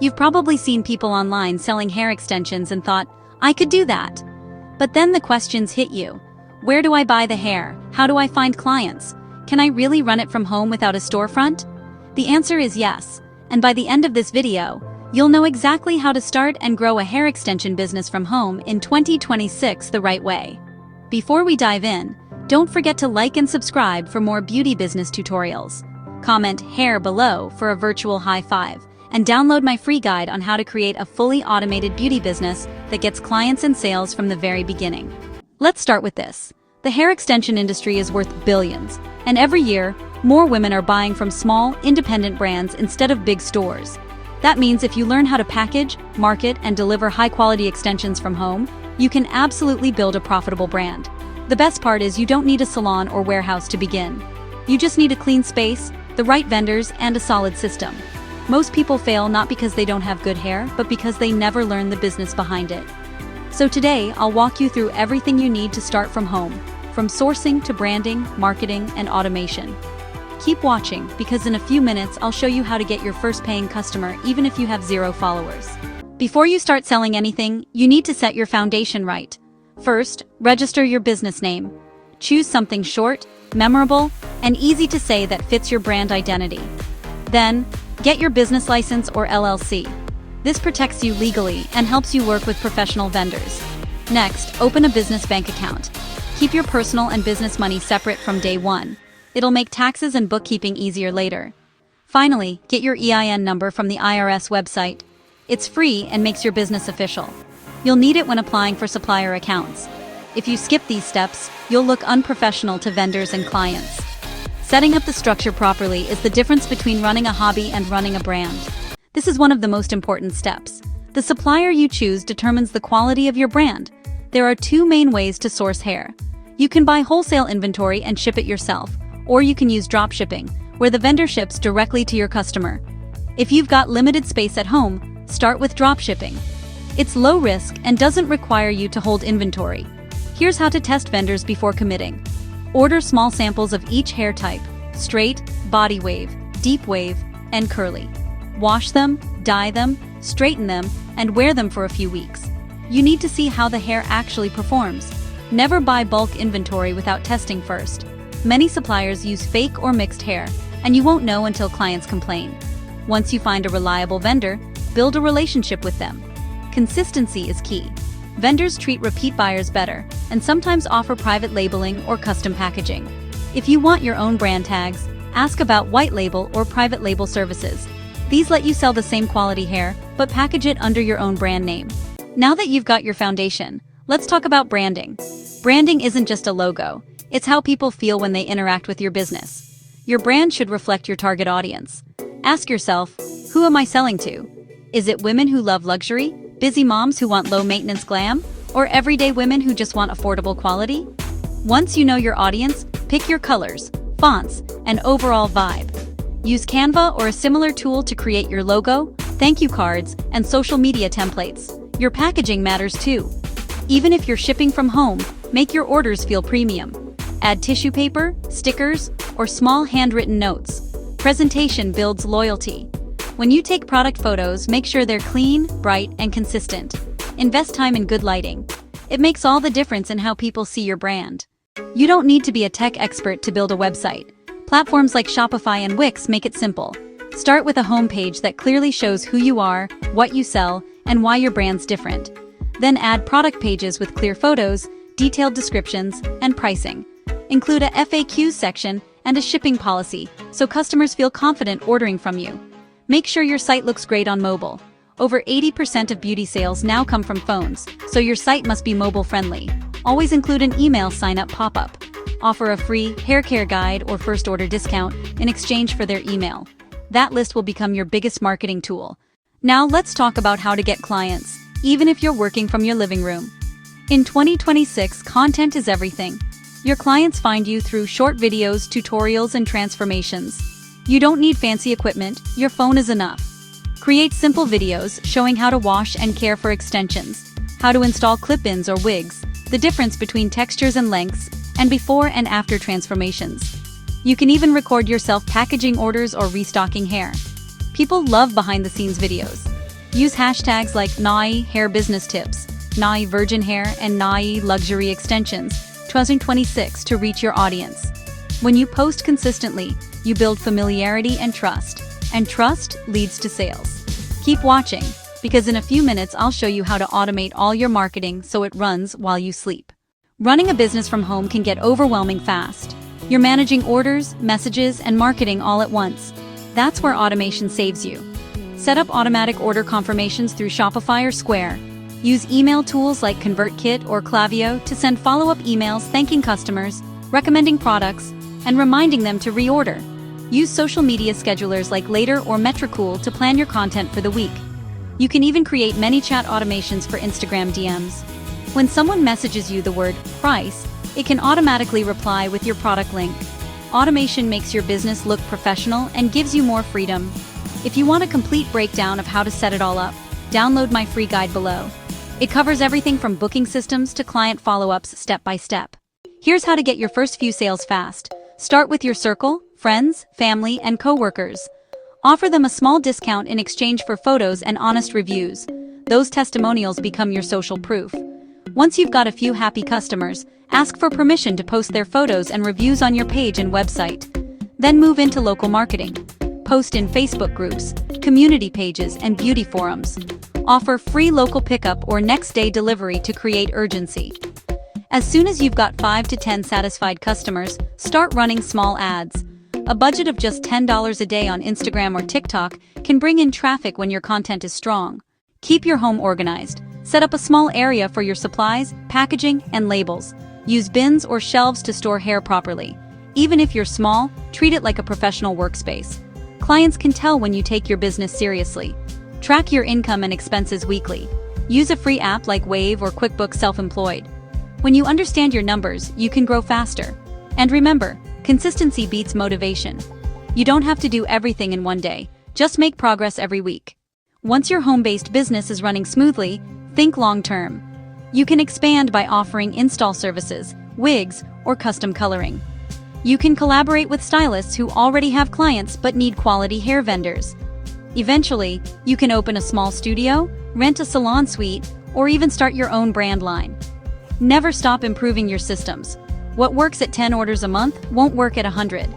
You've probably seen people online selling hair extensions and thought, I could do that. But then the questions hit you. Where do I buy the hair? How do I find clients? Can I really run it from home without a storefront? The answer is yes, and by the end of this video, you'll know exactly how to start and grow a hair extension business from home in 2026 the right way. Before we dive in, don't forget to like and subscribe for more beauty business tutorials. Comment hair below for a virtual high five, and download my free guide on how to create a fully automated beauty business that gets clients and sales from the very beginning. Let's start with this. The hair extension industry is worth billions, and every year, more women are buying from small, independent brands instead of big stores. That means if you learn how to package, market, and deliver high-quality extensions from home, you can absolutely build a profitable brand. The best part is you don't need a salon or warehouse to begin. You just need a clean space, the right vendors, and a solid system. Most people fail not because they don't have good hair, but because they never learn the business behind it. So today, I'll walk you through everything you need to start from home, from sourcing to branding, marketing, and automation. Keep watching, because in a few minutes I'll show you how to get your first paying customer even if you have 0 followers. Before you start selling anything, you need to set your foundation right. First, register your business name. Choose something short, memorable, and easy to say that fits your brand identity. Then, get your business license or LLC. This protects you legally and helps you work with professional vendors. Next, open a business bank account. Keep your personal and business money separate from day one. It'll make taxes and bookkeeping easier later. Finally, get your EIN number from the IRS website. It's free and makes your business official. You'll need it when applying for supplier accounts. If you skip these steps, you'll look unprofessional to vendors and clients. Setting up the structure properly is the difference between running a hobby and running a brand. This is one of the most important steps. The supplier you choose determines the quality of your brand. There are 2 main ways to source hair. You can buy wholesale inventory and ship it yourself, or you can use drop shipping, where the vendor ships directly to your customer. If you've got limited space at home, start with drop shipping. It's low risk and doesn't require you to hold inventory. Here's how to test vendors before committing. Order small samples of each hair type: straight, body wave, deep wave, and curly. Wash them, dye them, straighten them, and wear them for a few weeks. You need to see how the hair actually performs. Never buy bulk inventory without testing first. Many suppliers use fake or mixed hair, and you won't know until clients complain. Once you find a reliable vendor, build a relationship with them. Consistency is key. Vendors treat repeat buyers better, and sometimes offer private labeling or custom packaging. If you want your own brand tags, ask about white label or private label services. These let you sell the same quality hair, but package it under your own brand name. Now that you've got your foundation, let's talk about branding. Branding isn't just a logo. It's how people feel when they interact with your business. Your brand should reflect your target audience. Ask yourself, who am I selling to? Is it women who love luxury, busy moms who want low-maintenance glam, or everyday women who just want affordable quality? Once you know your audience, pick your colors, fonts, and overall vibe. Use Canva or a similar tool to create your logo, thank you cards, and social media templates. Your packaging matters too. Even if you're shipping from home, make your orders feel premium. Add tissue paper, stickers, or small handwritten notes. Presentation builds loyalty. When you take product photos, make sure they're clean, bright, and consistent. Invest time in good lighting. It makes all the difference in how people see your brand. You don't need to be a tech expert to build a website. Platforms like Shopify and Wix make it simple. Start with a homepage that clearly shows who you are, what you sell, and why your brand's different. Then add product pages with clear photos, detailed descriptions, and pricing. Include a FAQ section and a shipping policy so customers feel confident ordering from you. Make sure your site looks great on mobile. Over 80% of beauty sales now come from phones, so your site must be mobile-friendly. Always include an email sign-up pop-up. Offer a free hair care guide or first order discount in exchange for their email. That list will become your biggest marketing tool. Now let's talk about how to get clients, even if you're working from your living room. In 2026, content is everything. Your clients find you through short videos, tutorials, and transformations. You don't need fancy equipment, your phone is enough. Create simple videos showing how to wash and care for extensions, how to install clip-ins or wigs, the difference between textures and lengths, and before and after transformations. You can even record yourself packaging orders or restocking hair. People love behind-the-scenes videos. Use hashtags like Nai Hair Business Tips, Nai Virgin Hair, and Nai Luxury Extensions 2026 to reach your audience. When you post consistently, you build familiarity and trust leads to sales. Keep watching, because in a few minutes I'll show you how to automate all your marketing so it runs while you sleep. Running a business from home can get overwhelming fast. You're managing orders, messages, and marketing all at once. That's where automation saves you. Set up automatic order confirmations through Shopify or Square. Use email tools like ConvertKit or Klaviyo to send follow-up emails thanking customers, recommending products, and reminding them to reorder. Use social media schedulers like Later or Metricool to plan your content for the week. You can even create ManyChat automations for Instagram DMs. When someone messages you the word price, it can automatically reply with your product link. Automation makes your business look professional and gives you more freedom. If you want a complete breakdown of how to set it all up, download my free guide below. It covers everything from booking systems to client follow-ups step by step. Here's how to get your first few sales fast. Start with your circle, friends, family, and coworkers. Offer them a small discount in exchange for photos and honest reviews. Those testimonials become your social proof. Once you've got a few happy customers, ask for permission to post their photos and reviews on your page and website. Then move into local marketing. Post in Facebook groups, community pages, and beauty forums. Offer free local pickup or next-day delivery to create urgency. As soon as you've got 5 to 10 satisfied customers, start running small ads. A budget of just $10 a day on Instagram or TikTok can bring in traffic when your content is strong. Keep your home organized. Set up a small area for your supplies, packaging, and labels. Use bins or shelves to store hair properly. Even if you're small, treat it like a professional workspace. Clients can tell when you take your business seriously. Track your income and expenses weekly. Use a free app like Wave or QuickBooks Self-Employed. When you understand your numbers, you can grow faster. And remember, consistency beats motivation. You don't have to do everything in one day, just make progress every week. Once your home-based business is running smoothly, think long-term. You can expand by offering install services, wigs, or custom coloring. You can collaborate with stylists who already have clients but need quality hair vendors. Eventually, you can open a small studio, rent a salon suite, or even start your own brand line. Never stop improving your systems. What works at 10 orders a month won't work at 100.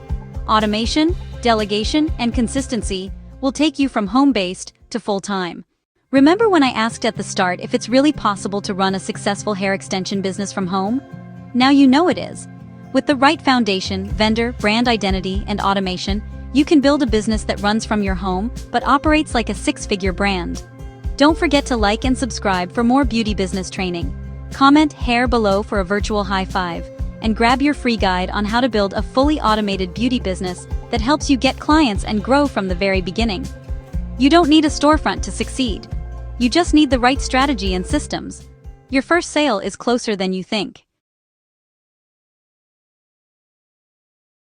Automation, delegation, and consistency will take you from home-based to full-time. Remember when I asked at the start if it's really possible to run a successful hair extension business from home? Now you know it is. With the right foundation, vendor, brand identity, and automation, you can build a business that runs from your home but operates like a six-figure brand. Don't forget to like and subscribe for more beauty business training. Comment hair below for a virtual high five, and grab your free guide on how to build a fully automated beauty business that helps you get clients and grow from the very beginning. You don't need a storefront to succeed. You just need the right strategy and systems. Your first sale is closer than you think.